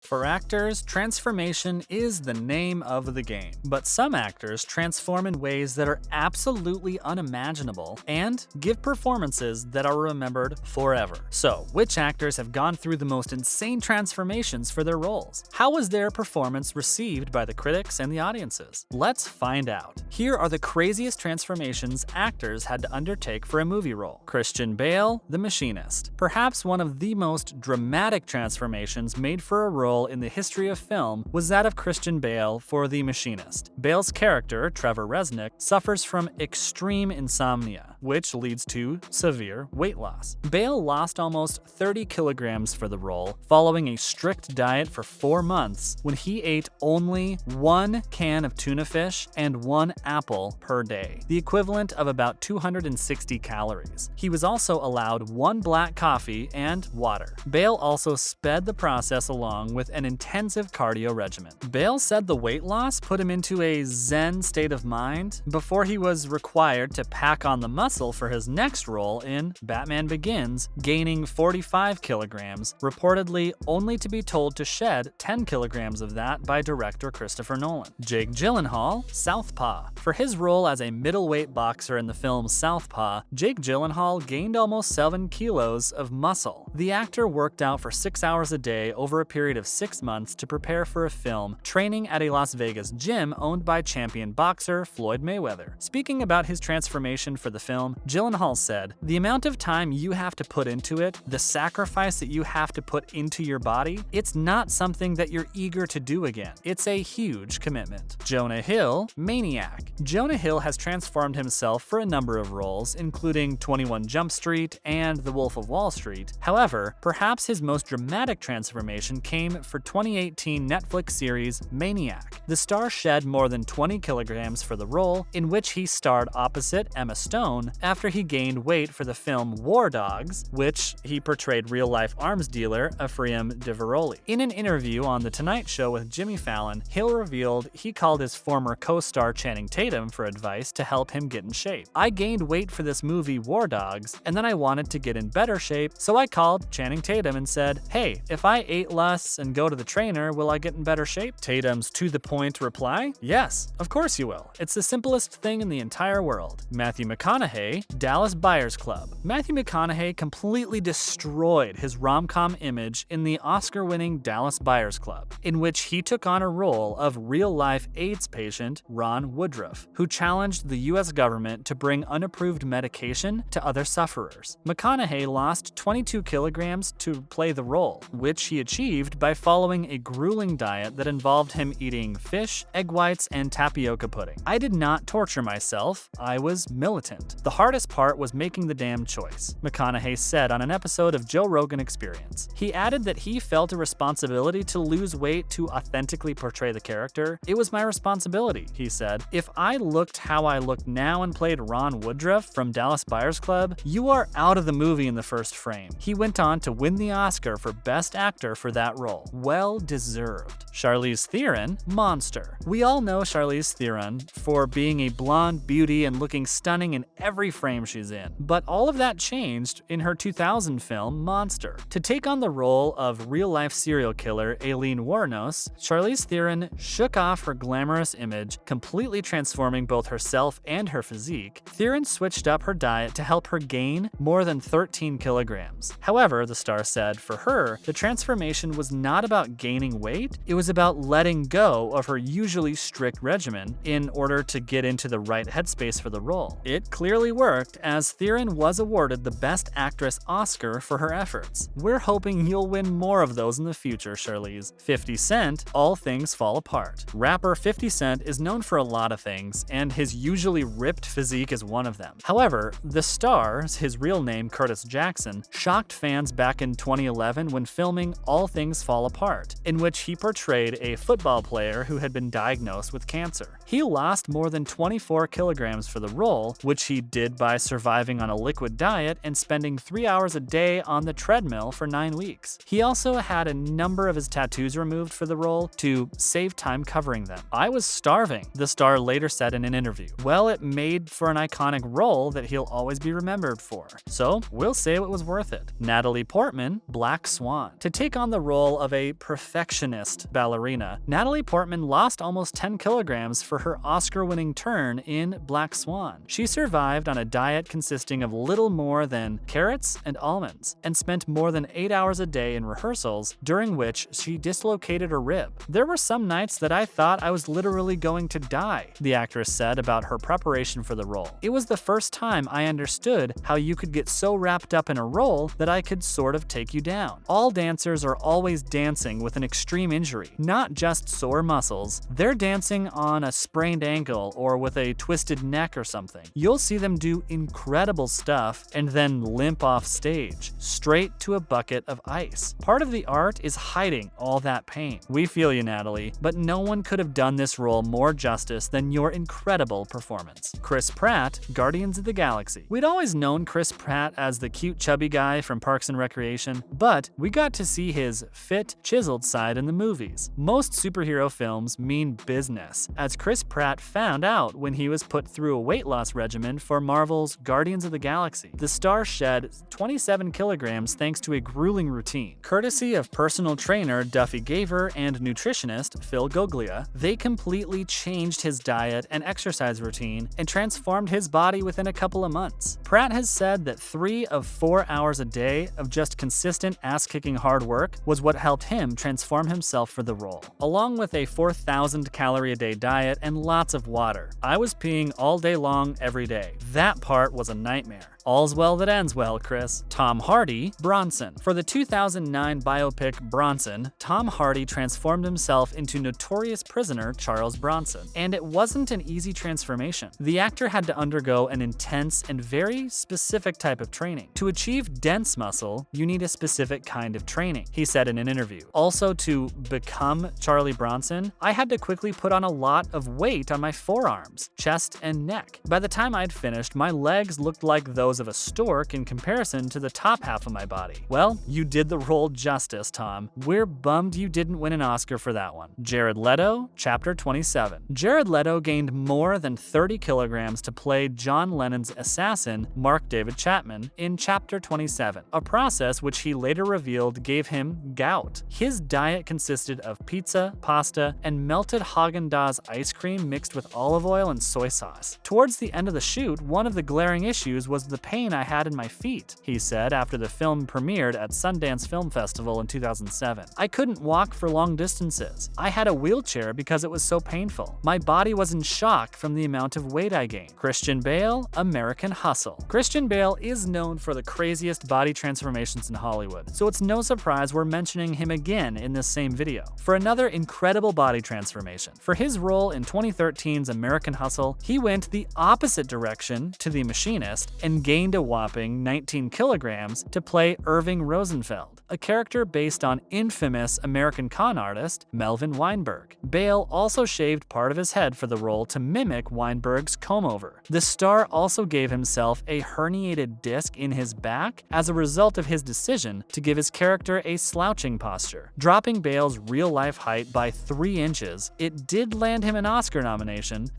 For actors, transformation is the name of the game, but some actors transform in ways that are absolutely unimaginable and give performances that are remembered forever. So, which actors have gone through the most insane transformations for their roles? How was their performance received by the critics and the audiences? Let's find out. Here are the craziest transformations actors had to undertake for a movie role. Christian Bale, The Machinist. Perhaps one of the most dramatic transformations made for a role in the history of film was that of Christian Bale for The Machinist. Bale's character, Trevor Reznik, suffers from extreme insomnia, which leads to severe weight loss. Bale lost almost 30 kilograms for the role, following a strict diet for 4 months when he ate only 1 can of tuna fish and 1 apple per day, the equivalent of about 260 calories. He was also allowed 1 black coffee and water. Bale also sped the process along with an intensive cardio regimen. Bale said the weight loss put him into a zen state of mind before he was required to pack on the muscle for his next role in Batman Begins, gaining 45 kilograms, reportedly only to be told to shed 10 kilograms of that by director Christopher Nolan. Jake Gyllenhaal, Southpaw. For his role as a middleweight boxer in the film Southpaw, Jake Gyllenhaal gained almost 7 kilos of muscle. The actor worked out for 6 hours a day over a period of 6 months to prepare for a film, training at a Las Vegas gym owned by champion boxer Floyd Mayweather. Speaking about his transformation for the film, Gyllenhaal said, "The amount of time you have to put into it, the sacrifice that you have to put into your body, it's not something that you're eager to do again. It's a huge commitment." Jonah Hill, Maniac. Jonah Hill has transformed himself for a number of roles, including 21 Jump Street and The Wolf of Wall Street. However, perhaps his most dramatic transformation came for 2018 Netflix series Maniac. The star shed more than 20 kilograms for the role, in which he starred opposite Emma Stone after he gained weight for the film War Dogs, which he portrayed real-life arms dealer Ephraim Diveroli. In an interview on The Tonight Show with Jimmy Fallon, Hill revealed he called his former co-star Channing Tatum for advice to help him get in shape. "I gained weight for this movie War Dogs, and then I wanted to get in better shape, so I called Channing Tatum and said, 'Hey, if I ate less and go to the trainer, will I get in better shape?'" Tatum's to-the-point reply, "Yes, of course you will. It's the simplest thing in the entire world." Matthew McConaughey, Dallas Buyers Club. Matthew McConaughey completely destroyed his rom-com image in the Oscar-winning Dallas Buyers Club, in which he took on a role of real-life AIDS patient Ron Woodruff, who challenged the US government to bring unapproved medication to other sufferers. McConaughey lost 22 kilograms to play the role, which he achieved by following a grueling diet that involved him eating fish, egg whites, and tapioca pudding. "I did not torture myself, I was militant. The hardest part was making the damn choice," McConaughey said on an episode of Joe Rogan Experience. He added that he felt a responsibility to lose weight to authentically portray the character. "It was my responsibility," he said. "If I looked how I look now and played Ron Woodruff from Dallas Buyers Club, you are out of the movie in the first frame." He went on to win the Oscar for Best Actor for that role. Well deserved. Charlize Theron, Monster. We all know Charlize Theron for being a blonde beauty and looking stunning in every frame she's in. But all of that changed in her 2000 film, Monster. To take on the role of real-life serial killer Aileen Wuornos, Charlize Theron shook off her glamorous image, completely transforming both herself and her physique. Theron switched up her diet to help her gain more than 13 kilograms. However, the star said, for her, the transformation was not about gaining weight, it was about letting go of her usually strict regimen in order to get into the right headspace for the role. It clearly worked, as Theron was awarded the Best Actress Oscar for her efforts. We're hoping you'll win more of those in the future, Charlize. 50 Cent, All Things Fall Apart. Rapper 50 Cent is known for a lot of things, and his usually ripped physique is one of them. However, the star, his real name Curtis Jackson, shocked fans back in 2011 when filming All Things Fall Apart, in which he portrayed portrayed a football player who had been diagnosed with cancer. He lost more than 24 kilograms for the role, which he did by surviving on a liquid diet and spending 3 hours a day on the treadmill for 9 weeks. He also had a number of his tattoos removed for the role to save time covering them. "I was starving," the star later said in an interview. "Well, it made for an iconic role that he'll always be remembered for. So we'll say it was worth it." Natalie Portman, Black Swan. To take on the role of a perfectionist ballerina, Natalie Portman lost almost 10 kilograms for her Oscar-winning turn in Black Swan. She survived on a diet consisting of little more than carrots and almonds, and spent more than 8 hours a day in rehearsals, during which she dislocated a rib. "There were some nights that I thought I was literally going to die," the actress said about her preparation for the role. "It was the first time I understood how you could get so wrapped up in a role that I could sort of take you down. All dancers are always dancing with an extreme injury, not just sore muscles. They're dancing on a sprained ankle or with a twisted neck or something. You'll see them do incredible stuff and then limp off stage, straight to a bucket of ice. Part of the art is hiding all that pain." We feel you, Natalie, but no one could have done this role more justice than your incredible performance. Chris Pratt, Guardians of the Galaxy. We'd always known Chris Pratt as the cute chubby guy from Parks and Recreation, but we got to see his fit, chiseled side in the movies. Most superhero films mean business, as Chris Pratt found out when he was put through a weight loss regimen for Marvel's Guardians of the Galaxy. The star shed 27 kilograms thanks to a grueling routine. Courtesy of personal trainer Duffy Gaver and nutritionist Phil Goglia, they completely changed his diet and exercise routine and transformed his body within a couple of months. Pratt has said that 3 of 4 hours a day of just consistent ass-kicking hard work was what helped him transform himself for the role, along with a 4,000 calorie a day diet and lots of water. "I was peeing all day long every day. That part was a nightmare. All's well that ends well, Chris." Tom Hardy, Bronson. For the 2009 biopic Bronson, Tom Hardy transformed himself into notorious prisoner Charles Bronson. And it wasn't an easy transformation. The actor had to undergo an intense and very specific type of training. "To achieve dense muscle, you need a specific kind of training," he said in an interview. "Also, to become Charlie Bronson, I had to quickly put on a lot of weight on my forearms, chest, and neck. By the time I'd finished, my legs looked like those of a stork in comparison to the top half of my body." Well, you did the role justice, Tom. We're bummed you didn't win an Oscar for that one. Jared Leto, Chapter 27. Jared Leto gained more than 30 kilograms to play John Lennon's assassin, Mark David Chapman, in Chapter 27, a process which he later revealed gave him gout. His diet consisted of pizza, pasta, and melted Haagen-Dazs ice cream mixed with olive oil and soy sauce. "Towards the end of the shoot, one of the glaring issues was the pain I had in my feet," he said after the film premiered at Sundance Film Festival in 2007. "I couldn't walk for long distances. I had a wheelchair because it was so painful. My body was in shock from the amount of weight I gained." Christian Bale, American Hustle. Christian Bale is known for the craziest body transformations in Hollywood, so it's no surprise we're mentioning him again in this same video for another incredible body transformation. For his role in 2013's American Hustle, he went the opposite direction to The Machinist and gained a whopping 19 kilograms to play Irving Rosenfeld, a character based on infamous American con artist Melvin Weinberg. Bale also shaved part of his head for the role to mimic Weinberg's comb-over. The star also gave himself a herniated disc in his back as a result of his decision to give his character a slouching posture. Dropping Bale's real-life height by 3 inches, it did land him an Oscar nomination,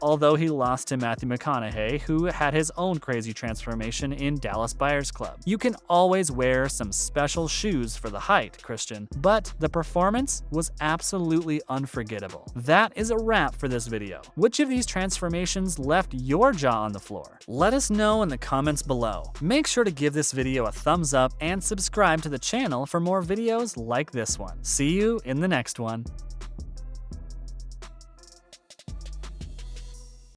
although he lost to Matthew McConaughey, who had his own crazy transformation in Dallas Buyers Club. You can always wear some special shoes for the height, Christian, but the performance was absolutely unforgettable. That is a wrap for this video. Which of these transformations left your jaw on the floor? Let us know in the comments below. Make sure to give this video a thumbs up and subscribe to the channel for more videos like this one. See you in the next one.